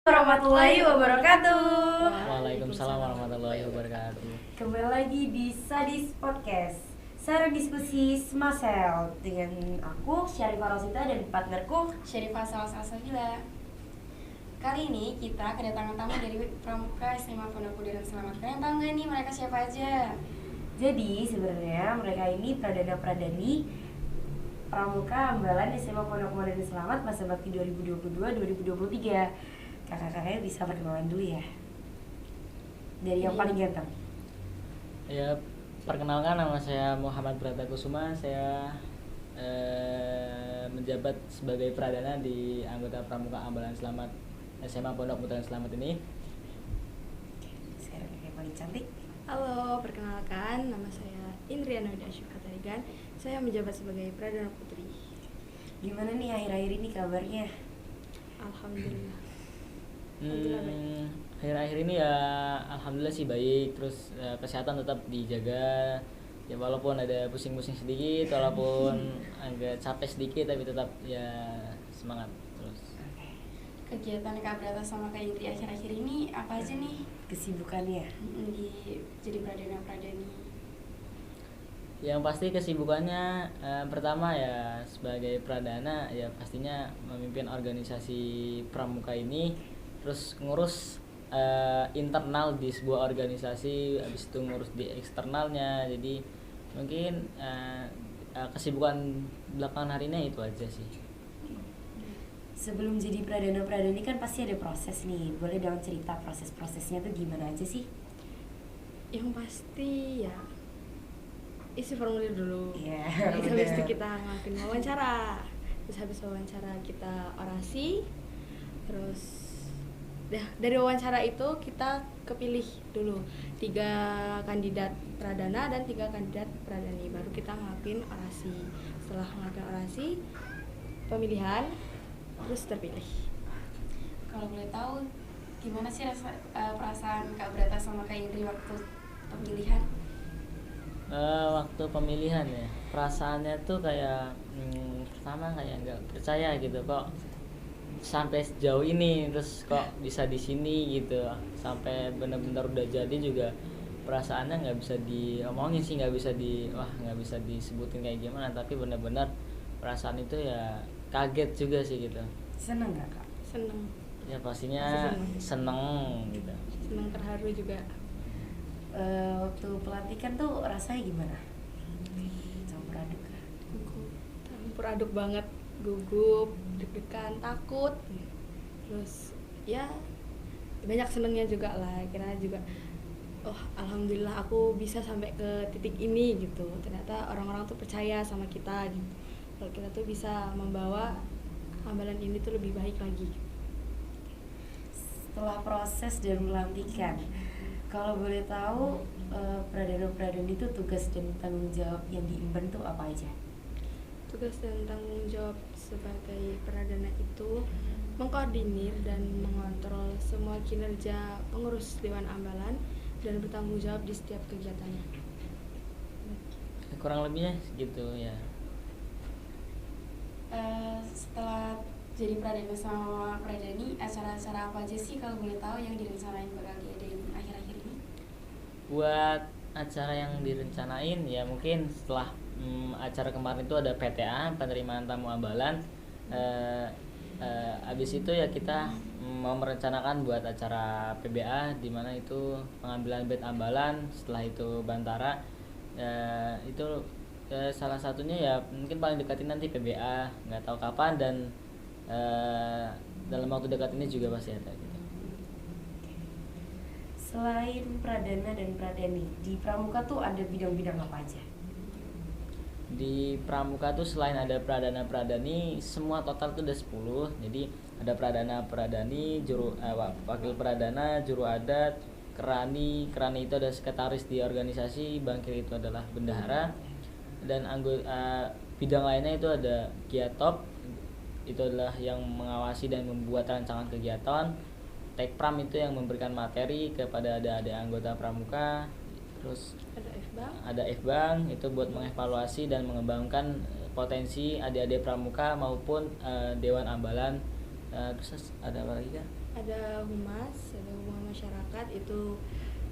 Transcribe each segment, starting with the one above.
Warahmatullahi wabarakatuh. Waalaikumsalam warahmatullahi wabarakatuh. Kembali lagi di Sadis Podcast. Sarang diskusi Smasel dengan aku Syarifah Rosita dan partnerku Syarifah Salsabila. Kali ini kita kedatangan tamu dari Pramuka SMA Pondok Modern Selamat. Kalian tahu nggak nih mereka siapa aja? Jadi sebenarnya mereka ini pradana-pradani Pramuka Ambalan SMA Pondok Modern Selamat masa bakti 2022-2023. Kakak-kakaknya bisa perkenalan dulu ya. Dari yang paling ganteng. Ya, perkenalkan, nama saya Muhammad Brata Kusuma. Saya menjabat sebagai pradana di anggota Pramuka Ambalan Selamat SMA Pondok Modern Selamat ini. Sekarang yang paling cantik. Halo, perkenalkan, nama saya Indriana Widyasyoka Tarigan. Saya menjabat sebagai Pradana Putri. Gimana nih akhir-akhir ini kabarnya? Alhamdulillah. Akhir-akhir ini ya alhamdulillah sih baik. Terus kesehatan tetap dijaga. Ya walaupun ada pusing-pusing sedikit, walaupun agak capek sedikit, tapi tetap ya semangat terus. Kegiatan Kak Brata sama Kak Indri akhir-akhir ini apa aja nih? Kesibukannya. Di jadi pradana-pradani. Yang pasti kesibukannya pertama ya sebagai pradana ya pastinya memimpin organisasi pramuka ini, terus ngurus internal di sebuah organisasi, habis itu ngurus di eksternalnya. Jadi mungkin kesibukan belakangan harinya itu aja sih. Sebelum jadi pradana-pradani kan pasti ada proses nih. Boleh dong cerita proses-prosesnya tuh gimana aja sih? Yang pasti ya isi formulir dulu. Iya, Terus habis itu bener. kita ngelakuin wawancara. Terus habis wawancara kita orasi. Terus dari wawancara itu kita kepilih dulu 3 kandidat pradana dan 3 kandidat pradani. Baru kita ngelakuin orasi. Setelah ngelakuin orasi, pemilihan, terus terpilih. Kalau boleh tahu, gimana sih perasaan Kak Brata sama Kak Indri waktu pemilihan? Waktu pemilihan ya perasaannya tuh kayak pertama kayak nggak percaya gitu, kok sampai sejauh ini, terus kok bisa di sini gitu, sampai benar-benar udah jadi juga perasaannya nggak bisa diomongin sih, nggak bisa disebutin kayak gimana, tapi benar-benar perasaan itu ya kaget juga sih gitu. Seneng gak kak? Seneng. Ya pastinya seneng gitu. Seneng, terharu juga. Waktu pelantikan tuh rasanya gimana? Campur aduk. Campur aduk banget, gugup, deg-degan, takut. Terus ya banyak senengnya juga lah. Kira juga alhamdulillah aku bisa sampai ke titik ini gitu. Ternyata orang-orang tuh percaya sama kita gitu. Kalau kita tuh bisa membawa ambalan ini tuh lebih baik lagi. Setelah proses dan pelantikan, kalau boleh tahu pradana-pradani itu tugas dan tanggung jawab yang diemban tuh apa aja? Tugas dan tanggung jawab sebagai pradana itu mengkoordinir dan mengontrol semua kinerja pengurus Dewan Ambalan dan bertanggung jawab di setiap kegiatannya. Kurang lebihnya segitu ya. Setelah jadi pradana sama pradani, acara-acara apa aja sih kalau boleh tahu yang direncanain bakal diadain akhir-akhir ini? Buat acara yang direncanain ya mungkin setelah acara kemarin itu ada PTA, penerimaan tamu ambalan. Abis itu ya kita mau merencanakan buat acara PBA, di mana itu pengambilan bed ambalan, setelah itu bantara. Itu salah satunya ya mungkin paling dekat ini nanti PBA, nggak tahu kapan, dan dalam waktu dekat ini juga pasti ada gitu. Selain pradana dan pradani, di pramuka tuh ada bidang-bidang apa aja? Di pramuka tuh selain ada pradana pradani, semua total tuh ada 10. Jadi ada pradana pradani, wakil pradana, juru adat, kerani itu ada sekretaris di organisasi, bangkir itu adalah bendahara, dan anggota bidang lainnya itu ada giatop, itu adalah yang mengawasi dan membuat rancangan kegiatan. Tekpram itu yang memberikan materi kepada adik-adik anggota pramuka. Terus ada Fbang itu buat mengevaluasi dan mengembangkan potensi adik-adik pramuka maupun Dewan Ambalan Terus ada apa lagi Kak? Ada humas, ada hubungan masyarakat, itu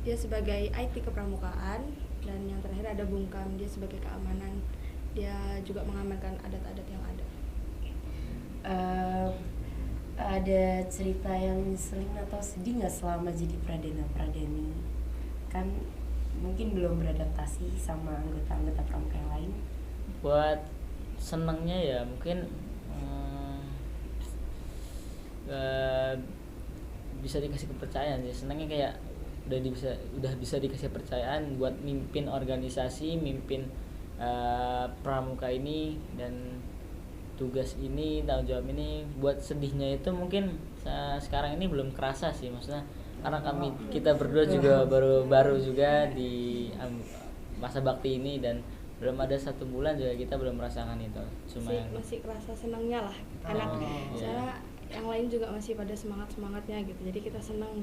dia sebagai IT kepramukaan, dan yang terakhir ada bungkam, dia sebagai keamanan, dia juga mengamankan adat-adat yang ada. Ada cerita yang ngeselin atau sedih nggak selama jadi pradana pradani? Kan mungkin belum beradaptasi sama anggota-anggota pramuka yang lain. Buat senengnya ya mungkin bisa dikasih kepercayaan sih. Senengnya kayak udah bisa dikasih kepercayaan buat mimpin organisasi, mimpin pramuka ini, dan tugas ini, tanggung jawab ini. Buat sedihnya itu mungkin sekarang ini belum kerasa sih, maksudnya karena kita berdua juga baru juga di masa bakti ini, dan belum ada 1 bulan juga kita belum merasakan itu. Cuma Masih kerasa senangnya lah, karena soalnya yang lain juga masih pada semangatnya gitu, jadi kita senang.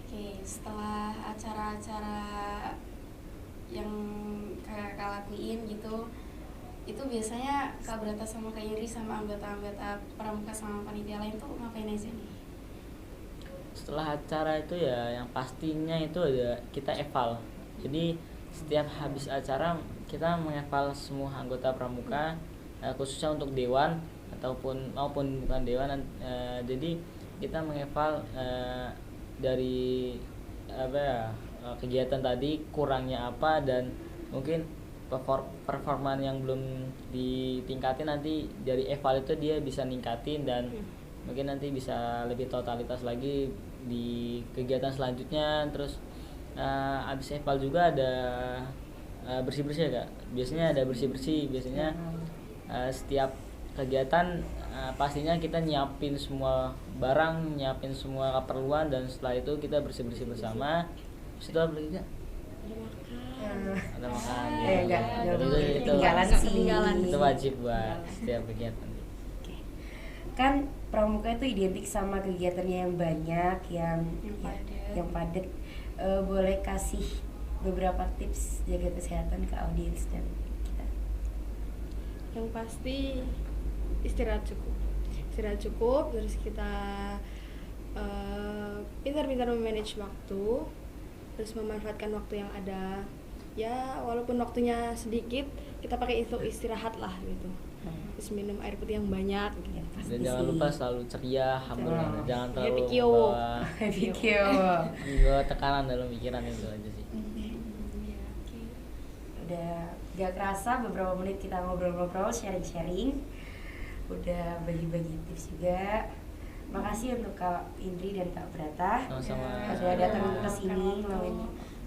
Oke, setelah acara-acara yang kakak lakuin gitu, itu biasanya Kak Brata sama Kak Indri sama anggota-anggota pramuka sama panitia lain tuh ngapain aja nih? setelah acara itu ya yang pastinya itu ada kita eval. Jadi setiap habis acara kita mengeval semua anggota pramuka, khususnya untuk dewan maupun bukan dewan. Jadi kita mengeval dari kegiatan tadi kurangnya apa, dan mungkin performan yang belum ditingkatin, nanti dari eval itu dia bisa ningkatin, dan mungkin nanti bisa lebih totalitas lagi di kegiatan selanjutnya. Terus abis eval juga ada bersih-bersih ya Kak. Biasanya ada bersih-bersih, biasanya setiap kegiatan pastinya kita nyiapin semua barang, nyiapin semua keperluan, dan setelah itu kita bersih-bersih bersama. Terus itu apa lagi Kak? Ada makan. Enggak itu ketinggalan sih. Itu wajib buat setiap kegiatan. Kan pramuka itu identik sama kegiatannya yang banyak, yang padat. Boleh kasih beberapa tips jaga kesehatan ke audiens dan kita? Yang pasti istirahat cukup, terus kita pintar-pintar memanage waktu, terus memanfaatkan waktu yang ada. Ya walaupun waktunya sedikit, kita pakai itu istirahat lah gitu. Terus minum air putih yang banyak gitu. Dan jangan lupa selalu ceria, humble, jangan terlalu Pikir. bawa tekanan dalam pikiran, itu aja sih. Udah gak kerasa beberapa menit kita ngobrol-ngobrol, sharing-sharing, udah bagi-bagi tips juga. Makasih untuk Kak Indri dan Kak Brata Sama-sama. udah datang ke sini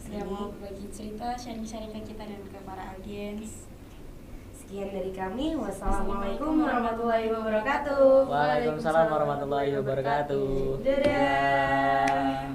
sudah mau berbagi cerita, sharing-sharing ke kita dan ke para audiens. Sekian dari kami. Wassalamualaikum warahmatullahi wabarakatuh. Waalaikumsalam warahmatullahi wabarakatuh. Dadah.